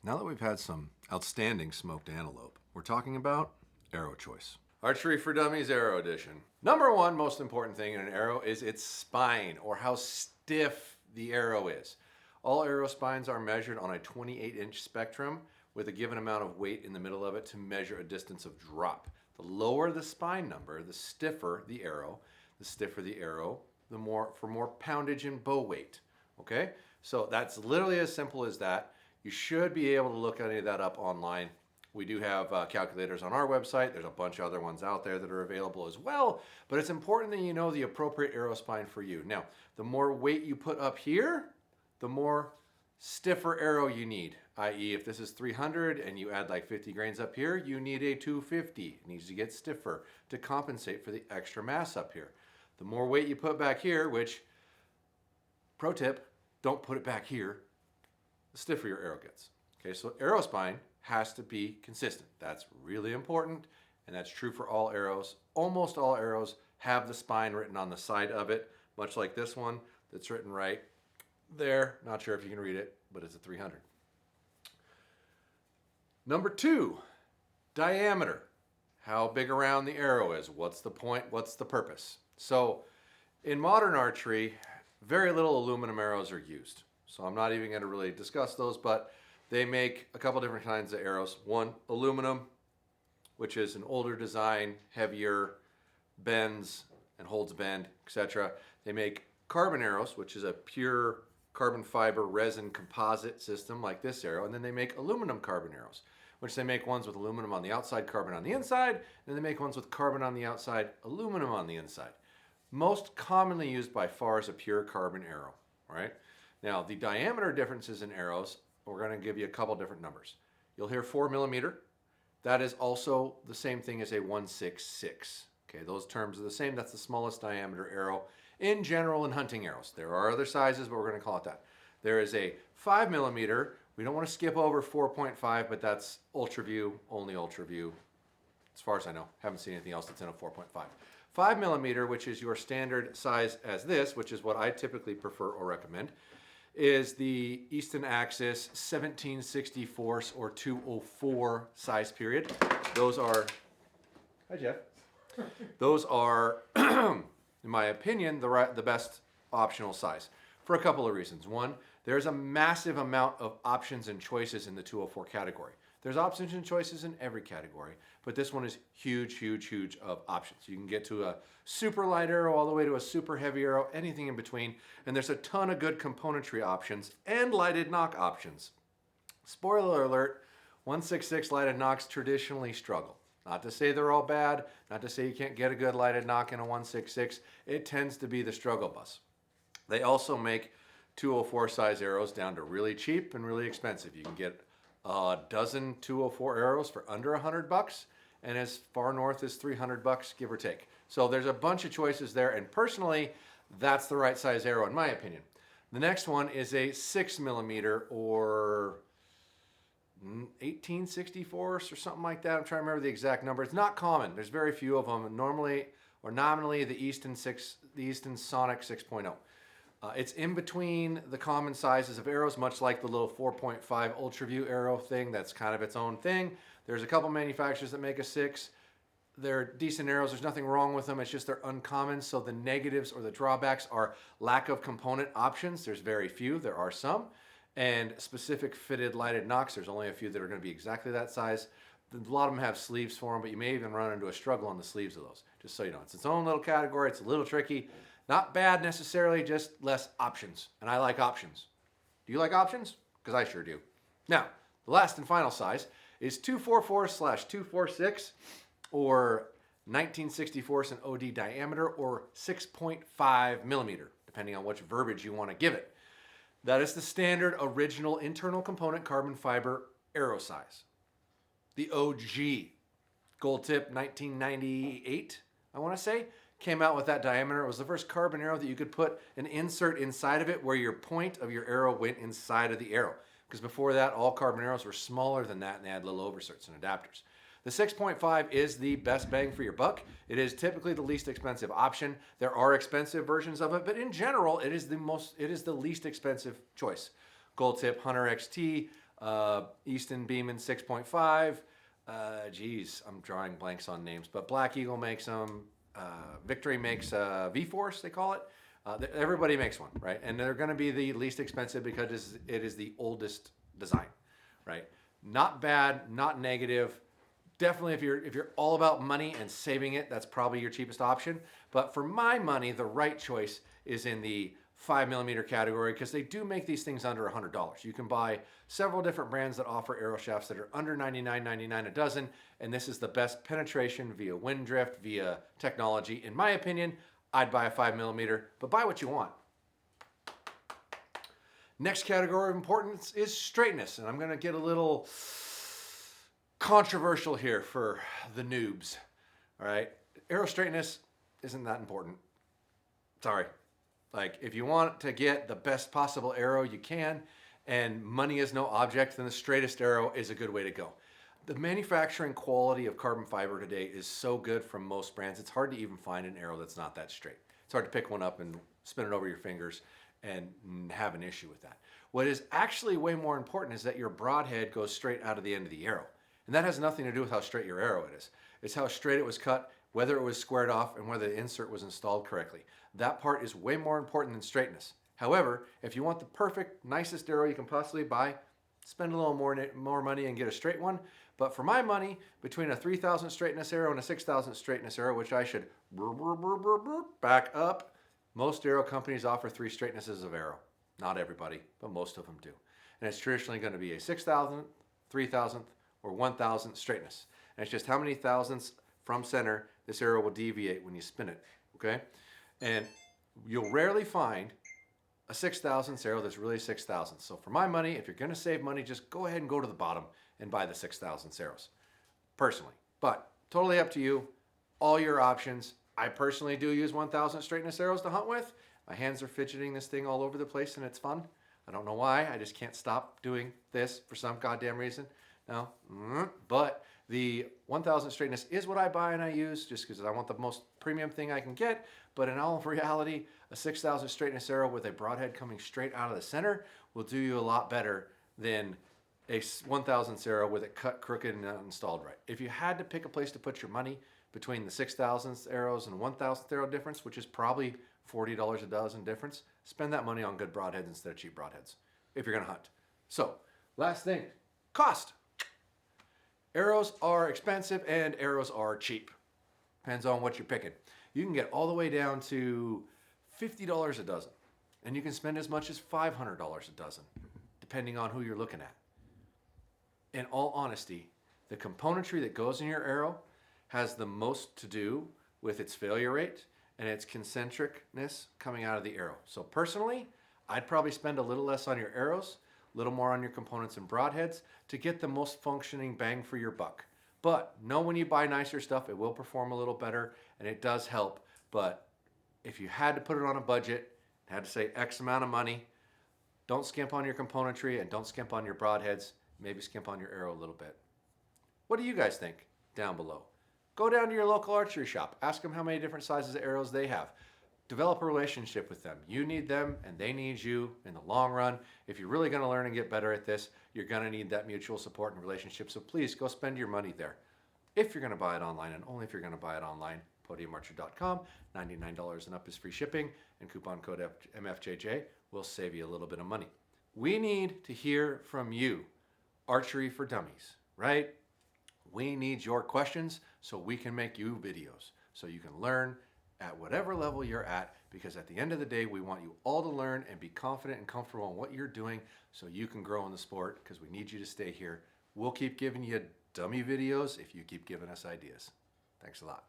Now that we've had some outstanding smoked antelope, we're talking about arrow choice. Archery for Dummies Arrow Edition. Number one most important thing in an arrow is its spine, or how stiff the arrow is. All arrow spines are measured on a 28-inch spectrum with a given amount of weight in the middle of it to measure a distance of drop. The lower the spine number, the stiffer the arrow. The stiffer the arrow, the more poundage and bow weight. Okay? So that's literally as simple as that. You should be able to look any of that up online. We do have calculators on our website. There's a bunch of other ones out there that are available as well. But it's important that you know the appropriate arrow spine for you. Now, the more weight you put up here, the more stiffer arrow you need. I.e., if this is 300 and you add like 50 grains up here, you need a 250. It needs to get stiffer to compensate for the extra mass up here. The more weight you put back here, which, pro tip, don't put it back here, the stiffer your arrow gets. Okay, so arrow spine has to be consistent. That's really important, and that's true for all arrows. Almost all arrows have the spine written on the side of it, much like this one that's written right there. Not sure if you can read it, but it's a 300. Number two, diameter. How big around the arrow is. What's the point? What's the purpose? So in modern archery, very little aluminum arrows are used. So I'm not even going to really discuss those, but they make a couple different kinds of arrows. One, aluminum, which is an older design, heavier, bends and holds bend, etc. They make carbon arrows, which is a pure carbon fiber resin composite system like this arrow. And then they make aluminum carbon arrows, which they make ones with aluminum on the outside, carbon on the inside. And they make ones with carbon on the outside, aluminum on the inside. Most commonly used by far is a pure carbon arrow, all right? Now, the diameter differences in arrows, we're going to give you a couple different numbers. You'll hear 4 millimeter. That is also the same thing as a 166. Okay, those terms are the same. That's the smallest diameter arrow in general in hunting arrows. There are other sizes, but we're going to call it that. There is a 5 millimeter. We don't want to skip over 4.5, but that's ultra view, only ultra view. As far as I know, haven't seen anything else that's in a 4.5. 5 millimeter, which is your standard size as this, which is what I typically prefer or recommend, is the Easton Axis 1764 or 204 size period. Those are, hi Jeff. Those are, in my opinion, the best optional size for a couple of reasons. One, there's a massive amount of options and choices in the 204 category. There's options and choices in every category, but this one is huge, huge, huge of options. You can get to a super light arrow all the way to a super heavy arrow, anything in between, and there's a ton of good componentry options and lighted knock options. Spoiler alert, 166 lighted knocks traditionally struggle. Not to say they're all bad, not to say you can't get a good lighted knock in a 166. It tends to be the struggle bus. They also make 204 size arrows down to really cheap and really expensive. You can get a dozen 204 arrows for under $100 and as far north as $300, give or take. So there's a bunch of choices there, and personally, that's the right size arrow in my opinion. The next one is a 6 millimeter or 1864 or something like that. I'm trying to remember the exact number. It's not common. There's very few of them. Normally or nominally the Easton Sonic 6.0. It's in between the common sizes of arrows, much like the little 4.5 Ultra View arrow thing. That's kind of its own thing. There's a couple manufacturers that make a 6. They're decent arrows. There's nothing wrong with them. It's just they're uncommon. So the negatives or the drawbacks are lack of component options. There's very few. There are some. And specific fitted lighted knocks. There's only a few that are going to be exactly that size. A lot of them have sleeves for them, but you may even run into a struggle on the sleeves of those. Just so you know, it's its own little category. It's a little tricky. Not bad necessarily, just less options. And I like options. Do you like options? Because I sure do. Now, the last and final size is 244/246 or 19/64 in OD diameter or 6.5 millimeter, depending on which verbiage you want to give it. That is the standard original internal component carbon fiber arrow size. The OG gold tip 1998, I want to say, came out with that diameter. It was the first carbon arrow that you could put an insert inside of it where your point of your arrow went inside of the arrow. Because before that, all carbon arrows were smaller than that and they had little overserts and adapters. The 6.5 is the best bang for your buck. It is typically the least expensive option. There are expensive versions of it, but in general, it is the least expensive choice. Gold tip Hunter XT, Easton Beeman 6.5. Geez, I'm drawing blanks on names, but Black Eagle makes them. Victory makes V-Force, they call it. Everybody makes one, right? And they're going to be the least expensive because it is the oldest design, right? Not bad, not negative. Definitely, if you're all about money and saving it, that's probably your cheapest option. But for my money, the right choice is in the 5mm category because they do make these things under $100. You can buy several different brands that offer arrow shafts that are under $99.99 a dozen, and this is the best penetration via wind drift, via technology. In my opinion, I'd buy a 5mm, but buy what you want. Next category of importance is straightness, and I'm going to get a little controversial here for the noobs. All right, arrow straightness isn't that important. Sorry. Like, if you want to get the best possible arrow you can, and money is no object, then the straightest arrow is a good way to go. The manufacturing quality of carbon fiber today is so good from most brands, it's hard to even find an arrow that's not that straight. It's hard to pick one up and spin it over your fingers and have an issue with that. What is actually way more important is that your broadhead goes straight out of the end of the arrow. And that has nothing to do with how straight your arrow is. It's how straight it was cut, whether it was squared off, and whether the insert was installed correctly. That part is way more important than straightness. However, if you want the perfect, nicest arrow you can possibly buy, spend a little more money and get a straight one. But for my money, between a 3,000 straightness arrow and a 6,000 straightness arrow, which I should back up, most arrow companies offer 3 straightnesses of arrow. Not everybody, but most of them do. And it's traditionally going to be a 6,000th, 3,000th, or 1,000th straightness. And it's just how many thousandths from center this arrow will deviate when you spin it, okay? And you'll rarely find a 6,000th arrow that's really 6,000th. So for my money, if you're going to save money, just go ahead and go to the bottom and buy the 6,000th arrows, personally. But totally up to you, all your options. I personally do use 1,000 straightness arrows to hunt with. My hands are fidgeting this thing all over the place and it's fun. I don't know why, I just can't stop doing this for some goddamn reason. No, but the 1,000 straightness is what I buy and I use just because I want the most premium thing I can get. But in all reality, a 6,000 straightness arrow with a broadhead coming straight out of the center will do you a lot better than a 1,000th arrow with it cut crooked and not installed right. If you had to pick a place to put your money between the 6,000th arrows and 1,000th arrow difference, which is probably $40 a dozen difference, spend that money on good broadheads instead of cheap broadheads if you're gonna hunt. So, last thing, cost. Arrows are expensive and arrows are cheap. Depends on what you're picking. You can get all the way down to $50 a dozen, and you can spend as much as $500 a dozen, depending on who you're looking at. In all honesty, the componentry that goes in your arrow has the most to do with its failure rate and its concentricness coming out of the arrow. So personally, I'd probably spend a little less on your arrows, a little more on your components and broadheads to get the most functioning bang for your buck. But know when you buy nicer stuff, it will perform a little better and it does help. But if you had to put it on a budget, had to say X amount of money, don't skimp on your componentry and don't skimp on your broadheads. Maybe skimp on your arrow a little bit. What do you guys think down below? Go down to your local archery shop. Ask them how many different sizes of arrows they have. Develop a relationship with them. You need them and they need you in the long run. If you're really going to learn and get better at this, you're going to need that mutual support and relationship. So please go spend your money there. If you're going to buy it online, and only if you're going to buy it online, podiumarcher.com. $99 and up is free shipping, and coupon code MFJJ will save you a little bit of money. We need to hear from you. Archery for Dummies, right? We need your questions so we can make you videos so you can learn at whatever level you're at, because at the end of the day, we want you all to learn and be confident and comfortable in what you're doing so you can grow in the sport, because we need you to stay here. We'll keep giving you dummy videos if you keep giving us ideas. Thanks a lot.